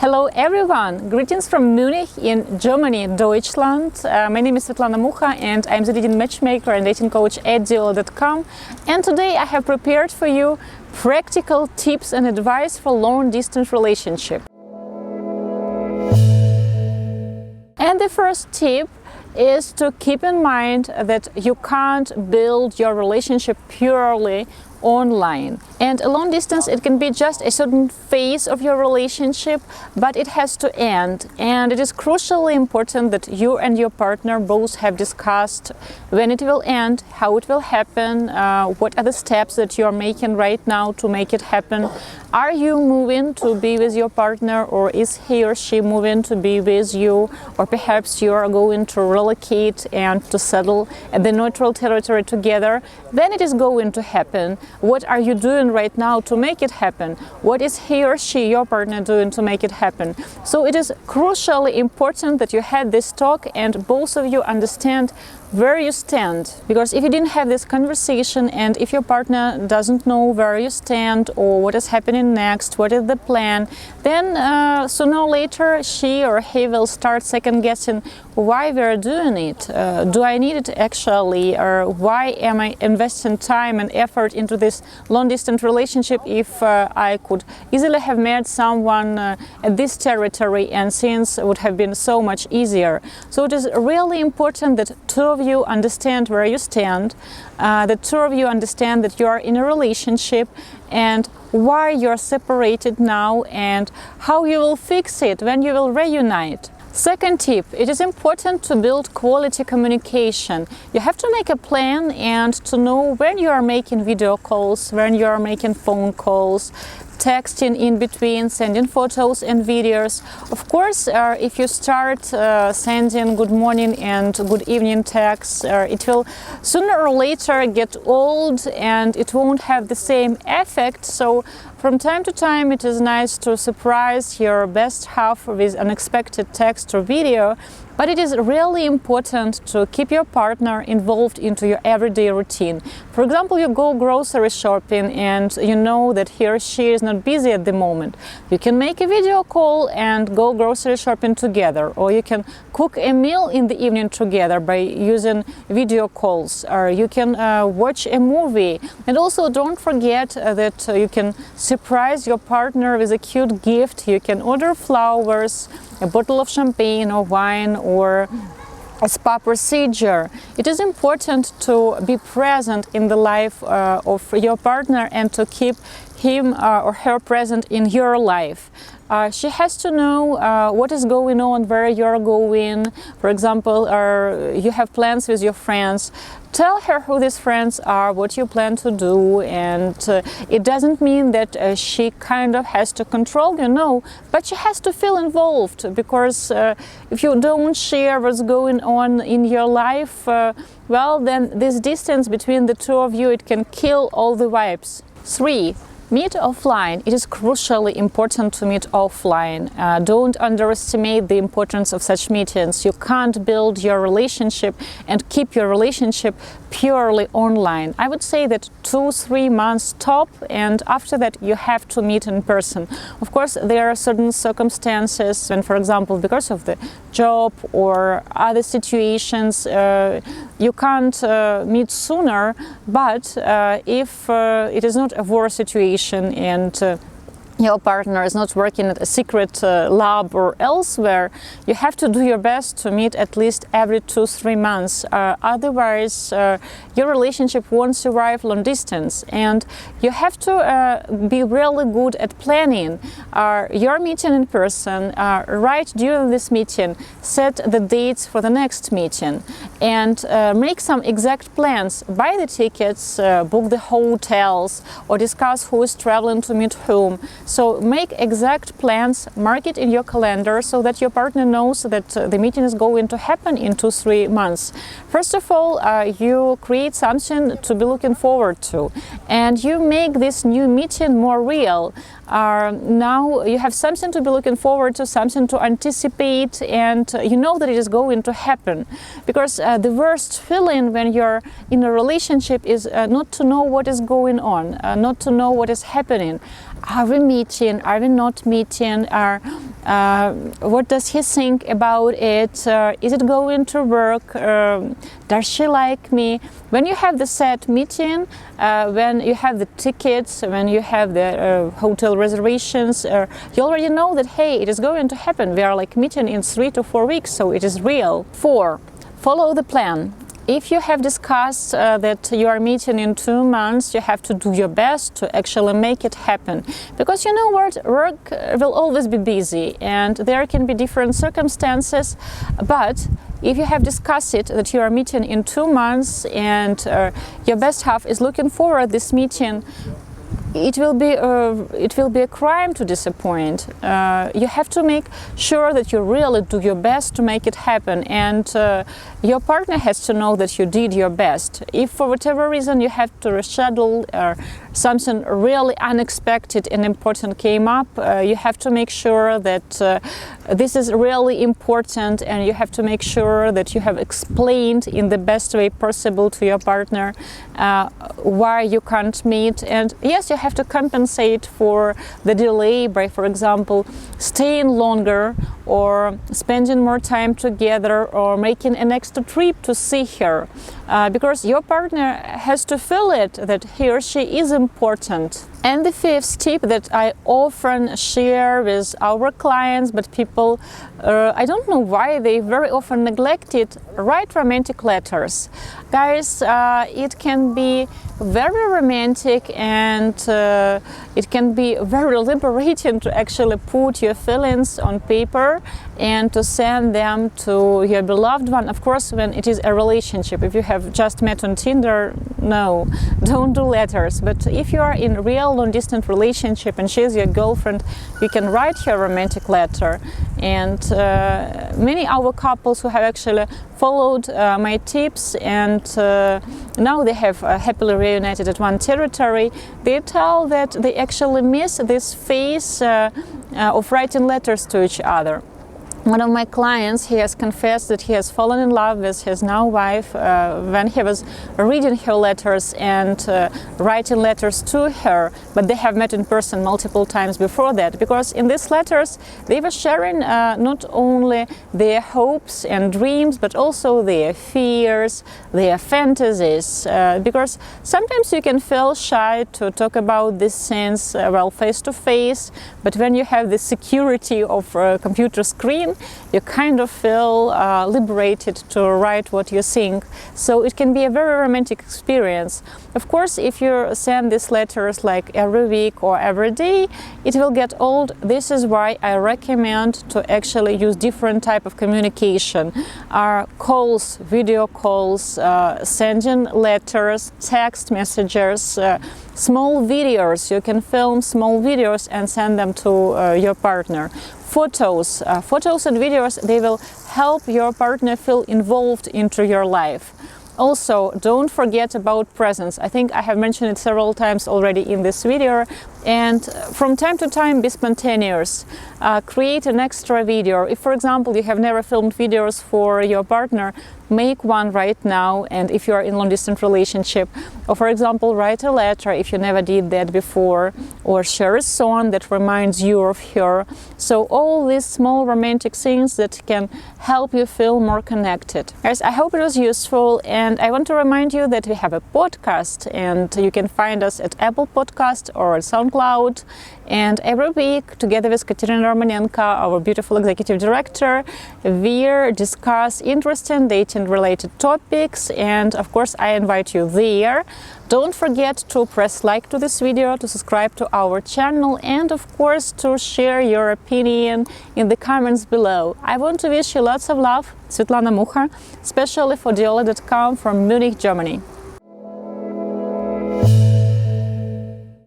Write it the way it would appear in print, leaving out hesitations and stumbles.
Hello everyone! Greetings from Munich in Germany, Deutschland. My name is Svetlana Mucha and I'm the leading matchmaker and dating coach at Diolli.com. And today I have prepared for you practical tips and advice for long-distance relationship. And the first tip is to keep in mind that you can't build your relationship purely online. And a long distance, it can be just a certain phase of your relationship, but it has to end. And it is crucially important that you and your partner both have discussed when it will end, how it will happen, what are the steps that you are making right now to make it happen. Are you moving to be with your partner, or is he or she moving to be with you? Or perhaps you are going to relocate and to settle at the neutral territory together. Then it is going to happen. What are you doing right now to make it happen? What is he or she, your partner, doing to make it happen? So it is crucially important that you had this talk and both of you understand where you stand, because if you didn't have this conversation and if your partner doesn't know where you stand or what is happening next, what is the plan, then sooner or later she or he will start second guessing why we're doing it. Do I need it actually, or why am I investing time and effort into this long-distance relationship if I could easily have met someone at this territory and things would have been so much easier. So it is really important that two of you understand where you stand, that two of you understand that you are in a relationship and why you're separated now and how you will fix it when you will reunite. Second tip, it is important to build quality communication. You have to make a plan and to know when you are making video calls, when you are making phone calls, texting in between, sending photos and videos. Of course, if you start sending good morning and good evening texts, it will sooner or later get old and it won't have the same effect. So from time to time, it is nice to surprise your best half with unexpected text or video, but it is really important to keep your partner involved into your everyday routine. For example, you go grocery shopping and you know that he or she is not busy at the moment. You can make a video call and go grocery shopping together, or you can cook a meal in the evening together by using video calls, or you can watch a movie. And also don't forget that you can surprise your partner with a cute gift. You can order flowers, a bottle of champagne or wine, or a spa procedure. It is important to be present in the life of your partner and to keep him or her present in your life. She has to know what is going on, where you're going. For example, you have plans with your friends. Tell her who these friends are, what you plan to do, and it doesn't mean that she kind of has to control you, no, but she has to feel involved, because if you don't share what's going on in your life, well, then this distance between the two of you, it can kill all the vibes. 3. Meet offline. It is crucially important to meet offline. Don't underestimate the importance of such meetings. You can't build your relationship and keep your relationship purely online. I would say that 2-3 months top, and after that you have to meet in person. Of course, there are certain circumstances when, for example, because of the job or other situations, you can't meet sooner, but if it is not a war situation and your partner is not working at a secret lab or elsewhere, you have to do your best to meet at least every 2-3 months. Otherwise, your relationship won't survive long distance. And you have to be really good at planning your meeting in person. Right during this meeting, set the dates for the next meeting and make some exact plans. Buy the tickets, book the hotels, or discuss who is traveling to meet whom. So make exact plans, mark it in your calendar so that your partner knows that the meeting is going to happen in 2-3 months. First of all, you create something to be looking forward to, and you make this new meeting more real. Now you have something to be looking forward to, something to anticipate, and you know that it is going to happen. Because the worst feeling when you're in a relationship is not to know what is going on, not to know what is happening. are we meeting, are we not meeting, what does he think about it, is it going to work, does she like me? When you have the set meeting, when you have the tickets, when you have the hotel reservations, you already know that, hey, it is going to happen. We are like meeting in 3 to 4 weeks, so it is real. 4. Follow the plan. If you have discussed that you are meeting in 2 months, you have to do your best to actually make it happen. Because you know what, work will always be busy and there can be different circumstances, but if you have discussed it that you are meeting in 2 months and your best half is looking forward to this meeting, it will be a crime to disappoint. You have to make sure that you really do your best to make it happen, and your partner has to know that you did your best. If for whatever reason you have to reschedule or something really unexpected and important came up, you have to make sure that this is really important, and you have to make sure that you have explained in the best way possible to your partner why you can't meet. And yes, you have to compensate for the delay by, for example, staying longer or spending more time together or making an extra trip to see her, because your partner has to feel it that he or she is important. And the 5th tip that I often share with our clients, but people, I don't know why, they very often neglect it: write romantic letters. Guys, it can be very romantic and it can be very liberating to actually put your feelings on paper and to send them to your beloved one. Of course, when it is a relationship. If you have just met on Tinder, no, don't do letters. But if you are in a real long-distance relationship and she is your girlfriend, you can write her a romantic letter. And many our couples who have actually followed my tips and now they have happily reunited at one territory, they tell that they actually miss this phase of writing letters to each other. One of my clients, he has confessed that he has fallen in love with his now wife when he was reading her letters and writing letters to her, but they have met in person multiple times before that, because in these letters they were sharing not only their hopes and dreams, but also their fears, their fantasies, because sometimes you can feel shy to talk about these things well face to face, but when you have the security of a computer screen, you kind of feel liberated to write what you think. So it can be a very romantic experience. Of course, if you send these letters like every week or every day, it will get old. This is why I recommend to actually use different type of communication. Calls, video calls, sending letters, text messages, small videos. You can film small videos and send them to your partner. Photos and videos, they will help your partner feel involved into your life. Also, don't forget about presents. I think I have mentioned it several times already in this video. And from time to time, be spontaneous. Create an extra video. If, for example, you have never filmed videos for your partner, make one right now. And if you are in long-distance relationship, or for example, write a letter if you never did that before, or share a song that reminds you of her. So all these small romantic things that can help you feel more connected. Guys, I hope it was useful, and I want to remind you that we have a podcast, and you can find us at Apple Podcast or at SoundCloud. And every week, together with Katerina Romanenko, our beautiful executive director, we discuss interesting dating-related topics, and of course, I invite you there. Don't forget to press like to this video, to subscribe to our channel, and of course to share your opinion in the comments below. I want to wish you lots of love, Svetlana Mucha, especially for Diolli.com from Munich, Germany.